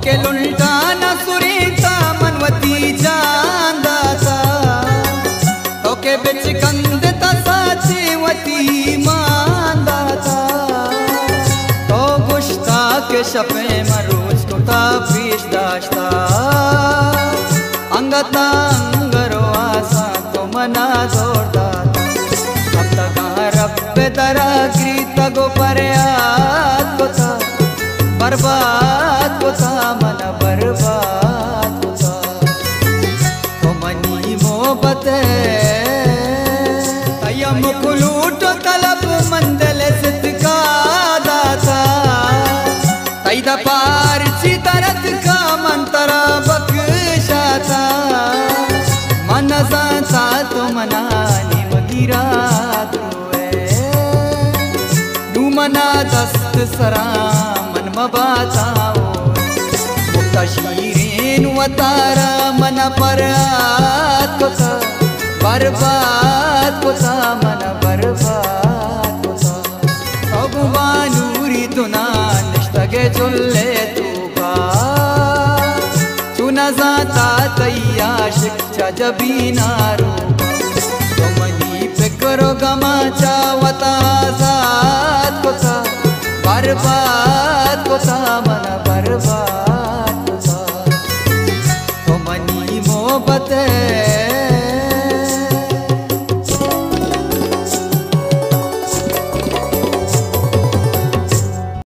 okay लुल्टा न सुरीता मनवती जानदाता okay बिच कंद साची वती मानदाता तो गुश्ता के शपे मरोज तो ताफीश दाश्ता अंगता अंगरो आसा तो मना जोरदाता अब तक रब दरा ग्रीता गो परयात को था बर्बाद को था मन बर्बाद को था तो मनी मोहब्बत तयम कुलूट तलब मंदल सिद्ध का दाता तैदा पार ची तरत का मंतरा बख्शा था मन सा तो मनानी वगीरा मना दस्त सरा मन मबाताओ मुक्ता शीरेन वतारा मन परात को था बर्बाद को था मन बर्बाद को था अगवानूरी तुना निश्तगे चुल्ले तूबा चुना जाता तैया शिक्षा जबीनारू तो मनी पे करो गमा चावता जात को था बर्बाद को था मन बर्बाद को था तो मनी मोहब्बत